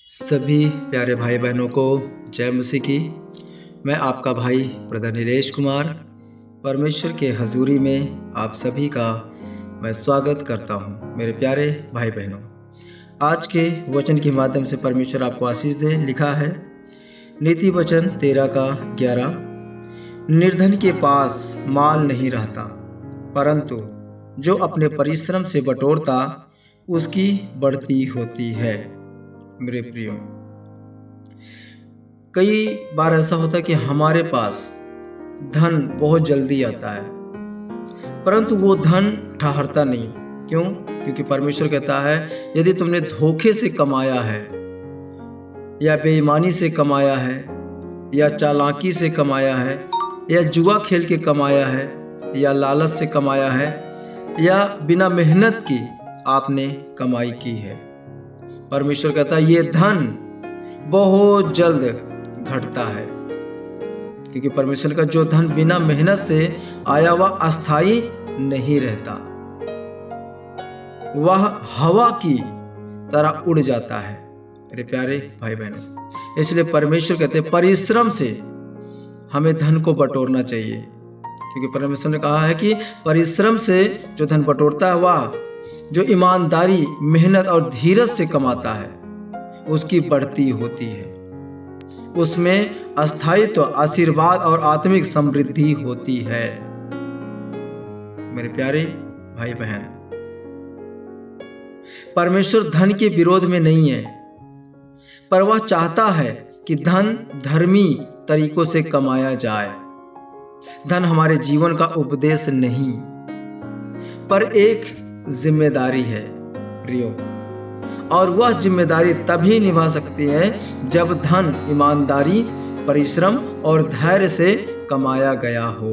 सभी प्यारे भाई बहनों को जय मसीह की। मैं आपका भाई ब्रदर नीलेश कुमार परमेश्वर के हजूरी में आप सभी का मैं स्वागत करता हूं। मेरे प्यारे भाई बहनों, आज के वचन के माध्यम से परमेश्वर आपको आशीष दे। लिखा है नीति वचन 13:11, निर्धन के पास माल नहीं रहता, परंतु जो अपने परिश्रम से बटोरता उसकी बढ़ती होती है। मेरे प्रियो, कई बार ऐसा होता है कि हमारे पास धन बहुत जल्दी आता है, परंतु वो धन ठहरता नहीं। क्यों? क्योंकि परमेश्वर कहता है यदि तुमने धोखे से कमाया है या बेईमानी से कमाया है या चालाकी से कमाया है या जुआ खेल के कमाया है या लालच से कमाया है या बिना मेहनत की आपने कमाई की है, परमेश्वर कहता है ये धन बहुत जल्द घटता है। क्योंकि परमेश्वर का जो धन बिना मेहनत से आया वह अस्थाई नहीं रहता, वह हवा की तरह उड़ जाता है। मेरे प्यारे भाई बहनों, इसलिए परमेश्वर कहते हैं परिश्रम से हमें धन को बटोरना चाहिए। क्योंकि परमेश्वर ने कहा है कि परिश्रम से जो धन बटोरता है वह जो ईमानदारी, मेहनत और धीरज से कमाता है उसकी बढ़ती होती है, उसमें अस्थायित्व, आशीर्वाद और आत्मिक समृद्धि होती है। मेरे प्यारे भाई बहन, परमेश्वर धन के विरोध में नहीं है, पर वह चाहता है कि धन धर्मी तरीकों से कमाया जाए। धन हमारे जीवन का उपदेश नहीं, पर एक जिम्मेदारी है प्रियो, और वह जिम्मेदारी तभी निभा सकती है जब धन ईमानदारी, परिश्रम और धैर्य से कमाया गया हो।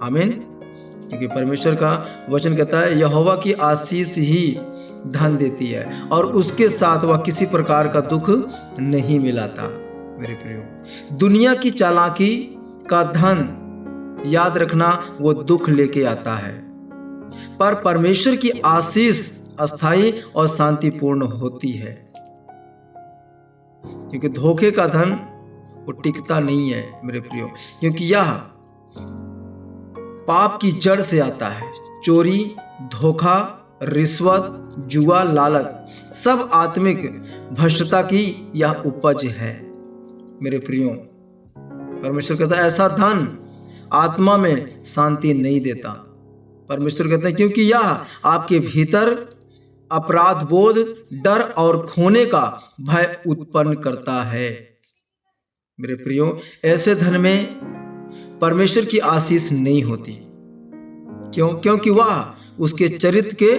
आमीन। क्योंकि परमेश्वर का वचन कहता है यहोवा की आशीष ही धन देती है और उसके साथ वह किसी प्रकार का दुख नहीं मिलाता। मेरे प्रियो, दुनिया की चालाकी का धन, याद रखना, वो दुख लेके आता है, पर परमेश्वर की आशीष अस्थाई और शांतिपूर्ण होती है। क्योंकि धोखे का धन वो टिकता नहीं है मेरे प्रियो, क्योंकि यह पाप की जड़ से आता है। चोरी, धोखा, रिश्वत, जुआ, लालच सब आत्मिक भ्रष्टता की यह उपज है। मेरे प्रियो, परमेश्वर कहता है ऐसा धन आत्मा में शांति नहीं देता। परमेश्वर कहते हैं क्योंकि यह आपके भीतर अपराध बोध, डर और खोने का भय उत्पन्न करता है। मेरे प्रियो, ऐसे धन में परमेश्वर की आशीष नहीं होती। क्यों? क्योंकि वह उसके चरित्र के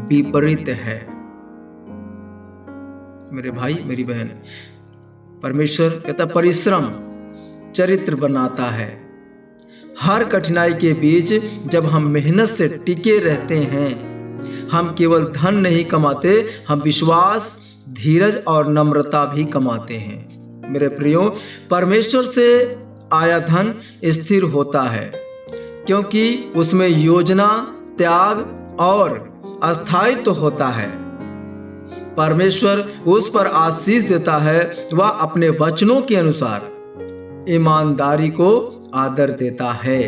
विपरीत है। मेरे भाई, मेरी बहन, परमेश्वर कहता परिश्रम चरित्र बनाता है। हर कठिनाई के बीच जब हम मेहनत से टिके रहते हैं, हम केवल धन नहीं कमाते, हम विश्वास, धीरज और नम्रता भी कमाते हैं। मेरे प्रियो, परमेश्वर से आया धन स्थिर होता है, क्योंकि उसमें योजना, त्याग और अस्थायित्व होता है। परमेश्वर उस पर आशीष देता है, वह अपने वचनों के अनुसार ईमानदारी को आदर देता है।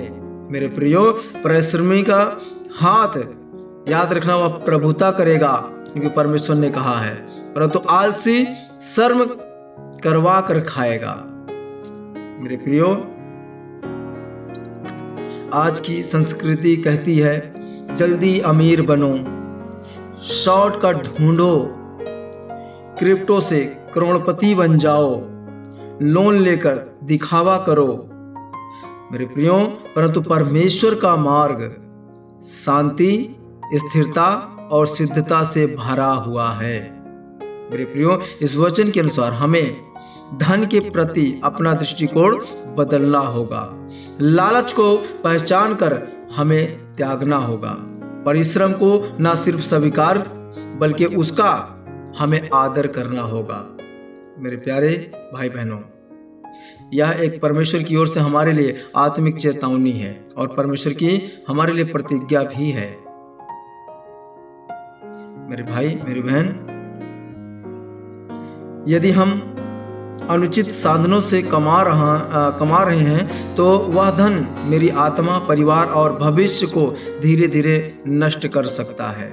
मेरे प्रियो, परिश्रमी का हाथ, याद रखना, वह प्रभुता करेगा, क्योंकि परमेश्वर ने कहा है, परंतु आलसी शर्म करवा कर खाएगा। मेरे प्रियो, आज की संस्कृति कहती है जल्दी अमीर बनो, शॉर्टकट ढूंढो, क्रिप्टो से करोड़पति बन जाओ, लोन लेकर दिखावा करो। मेरे प्रियो, परंतु परमेश्वर का मार्ग शांति, स्थिरता और सिद्धता से भरा हुआ है। मेरे प्रियो, इस वचन के अनुसार हमें धन के प्रति अपना दृष्टिकोण बदलना होगा। लालच को पहचान कर हमें त्यागना होगा। परिश्रम को न सिर्फ स्वीकार बल्कि उसका हमें आदर करना होगा। मेरे प्यारे भाई बहनों, यह एक परमेश्वर की ओर से हमारे लिए आत्मिक चेतावनी है और परमेश्वर की हमारे लिए प्रतिज्ञा भी है। मेरे भाई, मेरी बहन, यदि हम अनुचित साधनों से कमा रहे हैं तो वह धन मेरी आत्मा, परिवार और भविष्य को धीरे धीरे नष्ट कर सकता है।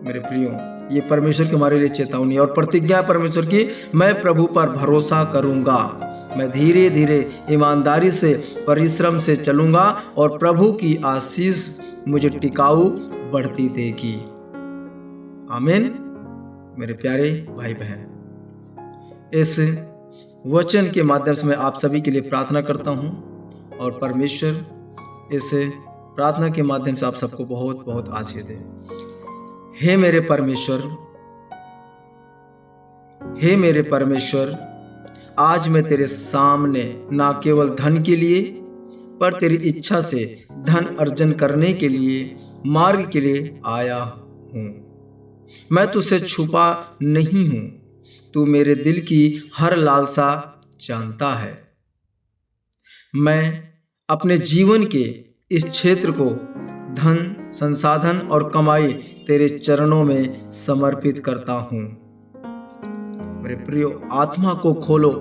मेरे प्रियो, ये परमेश्वर की हमारे लिए चेतावनी और प्रतिज्ञा परमेश्वर की, मैं प्रभु पर भरोसा करूंगा, मैं धीरे धीरे ईमानदारी से परिश्रम से चलूंगा और प्रभु की आशीष मुझे टिकाऊ बढ़ती देगी। आमीन। मेरे प्यारे भाई बहन, इस वचन के माध्यम से मैं आप सभी के लिए प्रार्थना करता हूं और परमेश्वर इस प्रार्थना के माध्यम से आप सबको बहुत बहुत आशीष दे। हे मेरे परमेश्वर, आज मैं तेरे सामने ना केवल धन के लिए पर तेरी इच्छा से धन अर्जन करने के लिए मार्ग के लिए आया हूँ। मैं तुझसे छुपा नहीं हूँ, तू मेरे दिल की हर लालसा जानता है। मैं अपने जीवन के इस क्षेत्र को धन, संसाधन और कमाई तेरे चरणों में समर्पित करता हूँ। मेरे प्रियो, आत्मा को खोलो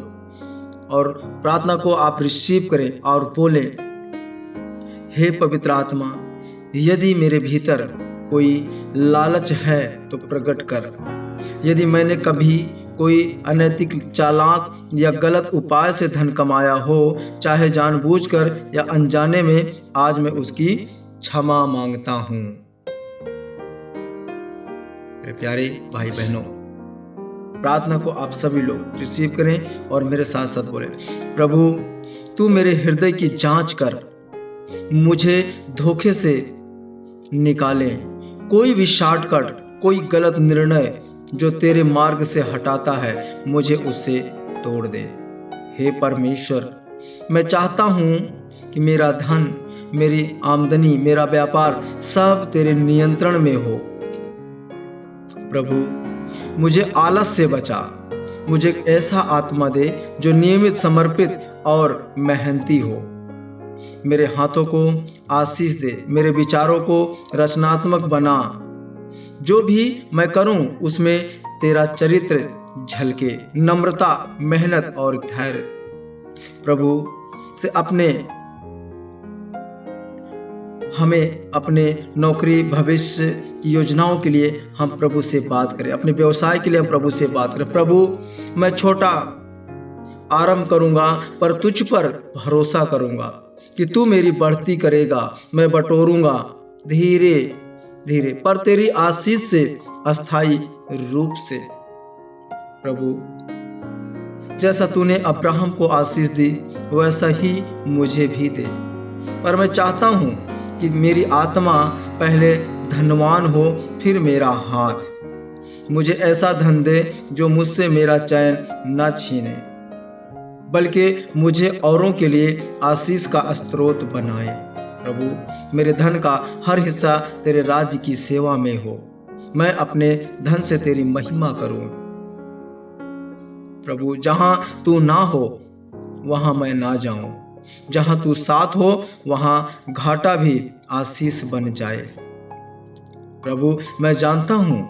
और प्रार्थना को आप रिसीव करें और बोलें, हे पवित्र आत्मा, यदि मेरे भीतर कोई लालच है तो प्रकट कर। यदि मैंने कभी कोई अनैतिक, चालाक या गलत उपाय से धन कमाया हो, चाहे जानबूझकर या अनजाने में, आज मैं उसकी क्षमा मांगता हूँ। मेरे प्यारे भाई बहनों, प्रार्थना को आप सभी लोग रिसीव करें और मेरे साथ साथ बोले, प्रभु तू मेरे हृदय की जांच कर, मुझे धोखे से निकाले। कोई भी शॉर्टकट, कोई गलत निर्णय जो तेरे मार्ग से हटाता है, मुझे उससे तोड़ दे। हे परमेश्वर, मैं चाहता हूँ कि मेरा धन, मेरी आमदनी, मेरा व्यापार सब तेरे नियंत्रण में हो। प्रभु मुझे आलस से बचा, मुझे एक ऐसा आत्मा दे जो नियमित, समर्पित और मेहनती हो। मेरे हाथों को आशीष दे, मेरे विचारों को रचनात्मक बना। जो भी मैं करूं उसमें तेरा चरित्र झलके, नम्रता, मेहनत और धैर्य। प्रभु से हमें अपने नौकरी, भविष्य की योजनाओं के लिए हम प्रभु से बात करें, अपने व्यवसाय के लिए हम प्रभु से बात करें। प्रभु मैं छोटा आरंभ करूंगा पर तुझ पर भरोसा करूंगा कि तू मेरी बढ़ती करेगा। मैं बटोरूंगा धीरे धीरे पर तेरी आशीष से अस्थाई रूप से। प्रभु जैसा तूने अब्राहम को आशीष दी वैसा ही मुझे भी दे। पर मैं चाहता हूं कि मेरी आत्मा पहले धनवान हो, फिर मेरा हाथ। मुझे ऐसा धन दे जो मुझसे मेरा चैन न छीने, बल्कि मुझे औरों के लिए आशीष का स्रोत बनाए। प्रभु मेरे धन का हर हिस्सा तेरे राज्य की सेवा में हो। मैं अपने धन से तेरी महिमा करूं। प्रभु जहां तू ना हो वहां मैं ना जाऊं, जहां तू साथ हो वहां घाटा भी आशीष बन जाए। प्रभु मैं जानता हूं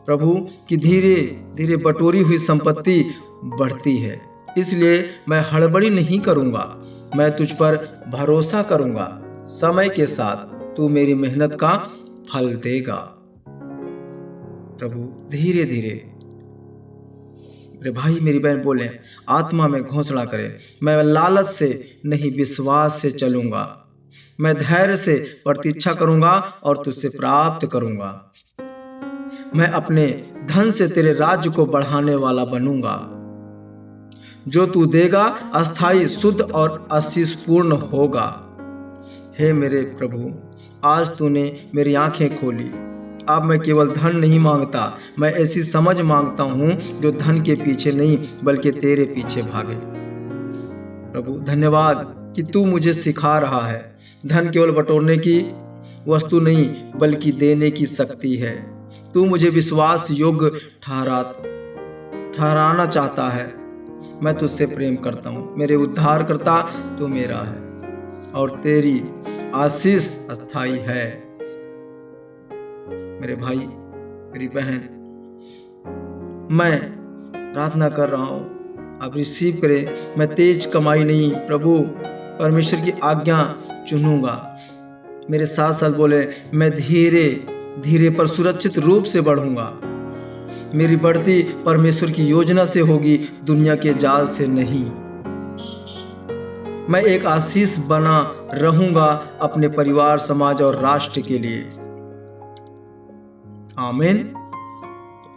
प्रभु कि धीरे धीरे बटोरी हुई संपत्ति बढ़ती है, इसलिए मैं हड़बड़ी नहीं करूंगा। मैं तुझ पर भरोसा करूंगा। समय के साथ तू मेरी मेहनत का फल देगा। प्रभु धीरे धीरे मेरे भाई मेरी बहन बोले, आत्मा में घोषणा करें, मैं लालच से नहीं विश्वास से चलूंगा। मैं धैर्य से प्रतीक्षा करूंगा और तुझसे प्राप्त करूंगा। मैं अपने धन से तेरे राज्य को बढ़ाने वाला बनूंगा। जो तू देगा अस्थाई, शुद्ध और आशीषपूर्ण होगा। हे मेरे प्रभु, आज तूने मेरी आंखें खोली। अब मैं केवल धन नहीं मांगता, मैं ऐसी समझ मांगता हूं जो धन के पीछे नहीं बल्कि तेरे पीछे भागे। प्रभु धन्यवाद कि तू मुझे सिखा रहा है, धन केवल बटोरने की वस्तु नहीं बल्कि देने की शक्ति है। तू मुझे विश्वास योग्य ठहराना चाहता है। मैं तुझसे प्रेम करता हूँ, मेरे उद्धारकर्ता तू मेरा है और तेरी आशीष अस्थाई है। मेरे भाई मेरी बहन, मैं प्रार्थना कर रहा हूँ, आप रिसीव करें। मैं तेज कमाई नहीं, प्रभु परमेश्वर की आज्ञा चुनूंगा। मेरे साथ साथ बोले, मैं धीरे धीरे पर सुरक्षित रूप से बढ़ूंगा। मेरी बढ़ती परमेश्वर की योजना से होगी, दुनिया के जाल से नहीं। मैं एक आशीष बना रहूंगा अपने परिवार, समाज और राष्ट्र के लिए। आमीन।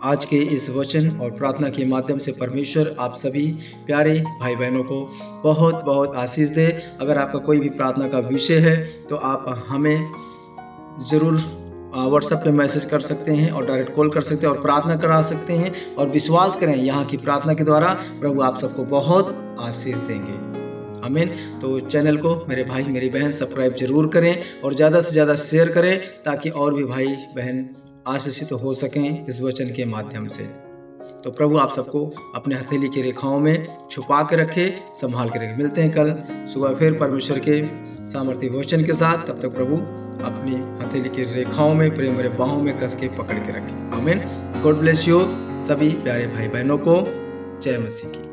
आज के इस वचन और प्रार्थना के माध्यम से परमेश्वर आप सभी प्यारे भाई बहनों को बहुत बहुत आशीष दे। अगर आपका कोई भी प्रार्थना का विषय है तो आप हमें ज़रूर व्हाट्सएप पे मैसेज कर सकते हैं और डायरेक्ट कॉल कर सकते हैं और प्रार्थना करा सकते हैं। और विश्वास करें, यहाँ की प्रार्थना के द्वारा प्रभु आप सबको बहुत आशीष देंगे। आमीन। तो चैनल को मेरे भाई मेरी बहन सब्सक्राइब जरूर करें और ज़्यादा से ज़्यादा शेयर करें, ताकि और भी भाई बहन आशीषित हो सकें इस वचन के माध्यम से। तो प्रभु आप सबको अपने हथेली की रेखाओं में छुपा के रखे, संभाल के रखे। मिलते हैं कल सुबह फिर परमेश्वर के सामर्थ्य वचन के साथ। तब तक प्रभु अपनी हथेली की रेखाओं में, प्रेम भरे बाहों में कस के पकड़ के रखे। आमीन। गॉड ब्लेस यू सभी प्यारे भाई बहनों को। जय मसीह की।